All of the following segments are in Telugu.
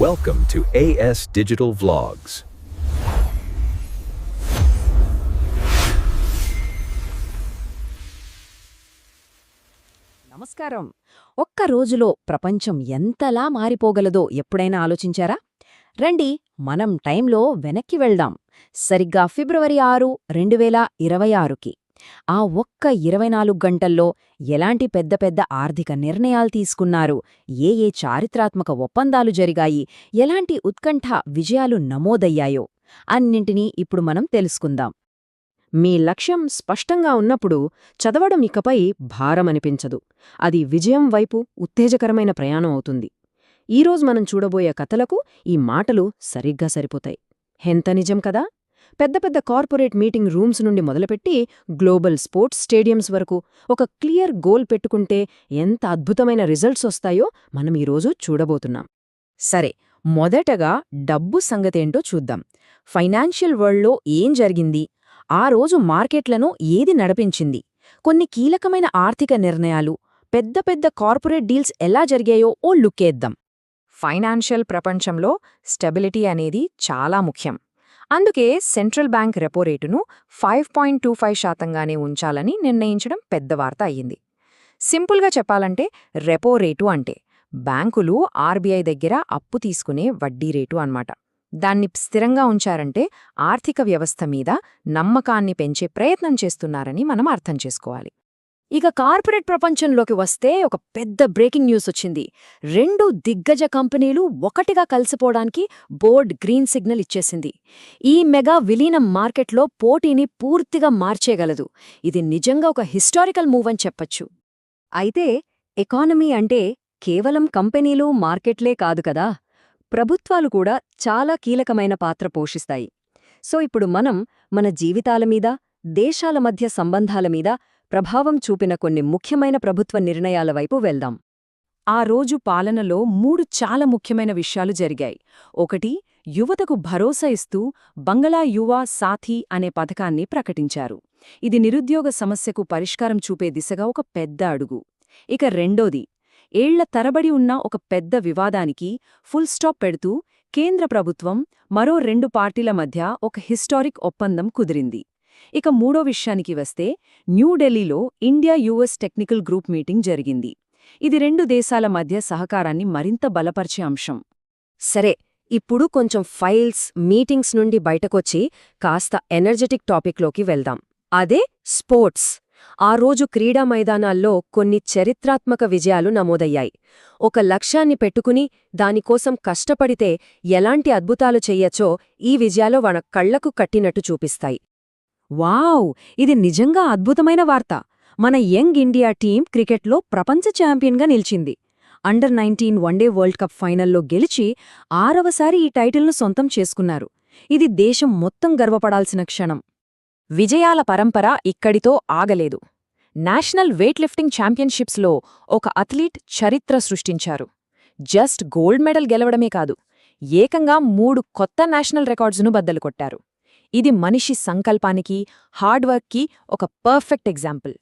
Welcome to AS Digital Vlogs. నమస్కారం. ఒక్క రోజులో ప్రపంచం ఎంతలా మారిపోగలదో ఎప్పుడైనా ఆలోచించారా? రండి, మనం టైంలో వెనక్కి వెళ్దాం. సరిగ్గా ఫిబ్రవరి 6, 2026కి. ఆ ఒక్క 24 గంటల్లో ఎలాంటి పెద్ద పెద్ద ఆర్థిక నిర్ణయాలు తీసుకున్నారు, ఏ చారిత్రాత్మక ఒప్పందాలు జరిగాయి, ఎలాంటి ఉత్కంఠ విజయాలు నమోదయ్యాయో అన్నింటినీ ఇప్పుడు మనం తెలుసుకుందాం. మీ లక్ష్యం స్పష్టంగా ఉన్నప్పుడు చదవడం ఇకపై భారమనిపించదు. అది విజయం వైపు ఉత్తేజకరమైన ప్రయాణం అవుతుంది. ఈరోజు మనం చూడబోయే కథలకు ఈ మాటలు సరిగ్గా సరిపోతాయి. ఎంత నిజం కదా! పెద్ద పెద్ద కార్పొరేట్ మీటింగ్ రూమ్స్ నుండి మొదలుపెట్టి గ్లోబల్ స్పోర్ట్స్ స్టేడియంస్ వరకు ఒక క్లియర్ గోల్ పెట్టుకుంటే ఎంత అద్భుతమైన రిజల్ట్స్ వస్తాయో మనం ఈరోజు చూడబోతున్నాం. సరే, మొదటగా డబ్బు సంగతేంటో చూద్దాం. ఫైనాన్షియల్ వరల్డ్లో ఏం జరిగింది, ఆ రోజు మార్కెట్లను ఏది నడిపించింది, కొన్ని కీలకమైన ఆర్థిక నిర్ణయాలు, పెద్ద పెద్ద కార్పొరేట్ డీల్స్ ఎలా జరిగాయో ఓ లుక్కేద్దాం. ఫైనాన్షియల్ ప్రపంచంలో స్టెబిలిటీ అనేది చాలా ముఖ్యం. అందుకే సెంట్రల్ బ్యాంక్ రెపో రేటును 5.25%గానే ఉంచాలని నిర్ణయించడం పెద్ద వార్త అయ్యింది. సింపుల్గా చెప్పాలంటే రెపో రేటు అంటే బ్యాంకులు ఆర్బీఐ దగ్గర అప్పు తీసుకునే వడ్డీ రేటు అన్నమాట. దాన్ని స్థిరంగా ఉంచారంటే ఆర్థిక వ్యవస్థ మీద నమ్మకాన్ని పెంచే ప్రయత్నం చేస్తున్నారని మనం అర్థం చేసుకోవాలి. ఇక కార్పొరేట్ ప్రపంచంలోకి వస్తే ఒక పెద్ద బ్రేకింగ్ న్యూస్ వచ్చింది. 2 దిగ్గజ కంపెనీలు ఒకటిగా కలిసిపోవడానికి బోర్డ్ గ్రీన్ సిగ్నల్ ఇచ్చేసింది. ఈ మెగా విలీనం మార్కెట్లో పోటీని పూర్తిగా మార్చేయగలదు. ఇది నిజంగా ఒక హిస్టారికల్ మూవ్ అని చెప్పొచ్చు. అయితే ఎకానమీ అంటే కేవలం కంపెనీలు, మార్కెట్లే కాదు కదా, ప్రభుత్వాలు కూడా చాలా కీలకమైన పాత్ర పోషిస్తాయి. సో ఇప్పుడు మనం మన జీవితాల మీద, దేశాల మధ్య సంబంధాల మీద ప్రభావం చూపిన కొన్ని ముఖ్యమైన ప్రభుత్వ నిర్ణయాల వైపు వెళ్దాం. ఆ రోజు పాలనలో 3 చాలా ముఖ్యమైన విషయాలు జరిగాయి. 1, యువతకు భరోసా ఇస్తూ బంగళా యువ సాథీ అనే పథకాన్ని ప్రకటించారు. ఇది నిరుద్యోగ సమస్యకు పరిష్కారం చూపే దిశగా ఒక పెద్ద అడుగు. ఇక రెండోది, ఏళ్ల తరబడి ఉన్న ఒక పెద్ద వివాదానికి ఫుల్ స్టాప్ పెడుతూ కేంద్ర ప్రభుత్వం మరో 2 పార్టీల మధ్య ఒక హిస్టారిక్ ఒప్పందం కుదిరింది. ఇక మూడో విషయానికి వస్తే, న్యూఢిల్లీలో India US technical group meeting జరిగింది. ఇది 2 దేశాల మధ్య సహకారాన్ని మరింత బలపరిచే అంశం. సరే, ఇప్పుడు కొంచెం ఫైల్స్, మీటింగ్స్ నుండి బయటకొచ్చి కాస్త ఎనర్జెటిక్ టాపిక్లోకి వెళ్దాం. అదే స్పోర్ట్స్. ఆ రోజు క్రీడా మైదానాల్లో కొన్ని చరిత్రాత్మక విజయాలు నమోదయ్యాయి. ఒక లక్ష్యాన్ని పెట్టుకుని దానికోసం కష్టపడితే ఎలాంటి అద్భుతాలు చెయ్యచ్చో ఈ విజయాలు మన కళ్లకు కట్టినట్టు చూపిస్తాయి. వావ్! ఇది నిజంగా అద్భుతమైన వార్త. మన యంగ్ ఇండియా టీం క్రికెట్లో ప్రపంచ ఛాంపియన్గా నిలిచింది. అండర్-19 వన్డే వరల్డ్ కప్ ఫైనల్లో గెలిచి 6వసారి ఈ టైటిల్ను సొంతం చేసుకున్నారు. ఇది దేశం మొత్తం గర్వపడాల్సిన క్షణం. విజయాల పరంపర ఇక్కడితో ఆగలేదు. నేషనల్ వెయిట్ లిఫ్టింగ్ ఛాంపియన్షిప్స్లో ఒక అథ్లీట్ చరిత్ర సృష్టించారు. జస్ట్ గోల్డ్ మెడల్ గెలవడమే కాదు, ఏకంగా 3 కొత్త నేషనల్ రికార్డ్స్ను బద్దలు కొట్టారు. ఇది మనిషి సంకల్పానికి, హార్డ్వర్క్కి ఒక పర్ఫెక్ట్ ఎగ్జాంపుల్.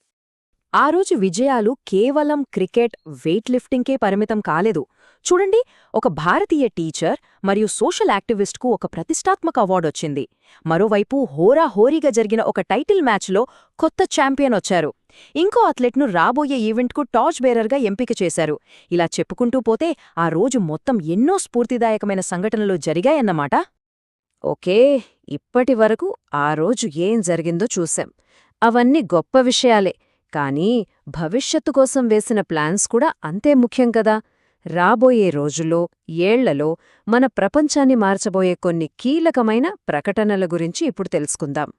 ఆ రోజు విజయాలు కేవలం క్రికెట్, వెయిట్ లిఫ్టింగ్కే పరిమితం కాలేదు. చూడండి, ఒక భారతీయ టీచర్ మరియు సోషల్ యాక్టివిస్ట్కు ఒక ప్రతిష్టాత్మక అవార్డొచ్చింది. మరోవైపు హోరాహోరీగా జరిగిన ఒక టైటిల్ మ్యాచ్లో కొత్త ఛాంపియన్ వచ్చారు. ఇంకో అథ్లెట్ను రాబోయే ఈవెంట్కు టార్చ్ బేరర్గా ఎంపిక చేశారు. ఇలా చెప్పుకుంటూ పోతే ఆ రోజు మొత్తం ఎన్నో స్ఫూర్తిదాయకమైన సంఘటనలు జరిగాయన్నమాట. ఓకే, ఇప్పటివరకు ఆ రోజు ఏం జరిగిందో చూశాం. అవన్నీ గొప్ప విషయాలే, కానీ భవిష్యత్తు కోసం వేసిన ప్లాన్స్ కూడా అంతే ముఖ్యం కదా. రాబోయే రోజుల్లో, ఏళ్లలో మన ప్రపంచాన్ని మార్చబోయే కొన్ని కీలకమైన ప్రకటనల గురించి ఇప్పుడు తెలుసుకుందాం.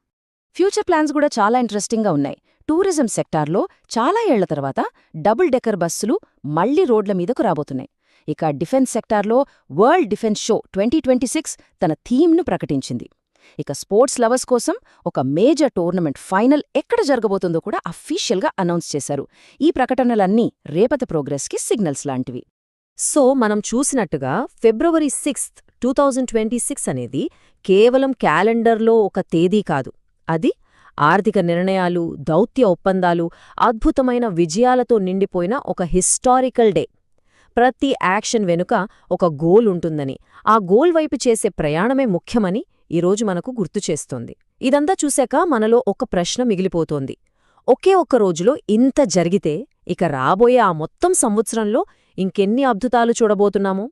ఫ్యూచర్ ప్లాన్స్ కూడా చాలా ఇంట్రెస్టింగ్గా ఉన్నాయి. టూరిజం సెక్టార్లో చాలా ఏళ్ల తర్వాత డబుల్ డెక్కర్ బస్సులు మళ్లీ రోడ్ల మీదకు రాబోతున్నాయి. ఇక డిఫెన్స్ సెక్టార్లో వరల్డ్ డిఫెన్స్ షో 2026 తన థీమ్ను ప్రకటించింది. ఇక స్పోర్ట్స్ లవర్స్ కోసం ఒక మేజర్ టోర్నమెంట్ ఫైనల్ ఎక్కడ జరగబోతుందో కూడా అఫీషియల్గా అనౌన్స్ చేశారు. ఈ ప్రకటనలన్నీ రేపటి ప్రోగ్రెస్కి సిగ్నల్స్ లాంటివి. సో మనం చూసినట్టుగా ఫిబ్రవరి 6, 2026 అనేది కేవలం క్యాలెండర్లో ఒక తేదీ కాదు. అది ఆర్థిక నిర్ణయాలు, దౌత్య ఒప్పందాలు, అద్భుతమైన విజయాలతో నిండిపోయిన ఒక హిస్టారికల్ డే. ప్రతి యాక్షన్ వెనుక ఒక గోల్ ఉంటుందని, ఆ గోల్ వైపు చేసే ప్రయాణమే ముఖ్యమని ఈరోజు మనకు గుర్తుచేస్తోంది. ఇదంతా చూశాక మనలో ఒక ప్రశ్న మిగిలిపోతోంది. ఒకే ఒక్క రోజులో ఇంత జరిగితే ఇక రాబోయే ఆ మొత్తం సంవత్సరంలో ఇంకెన్ని అద్భుతాలు చూడబోతున్నాము?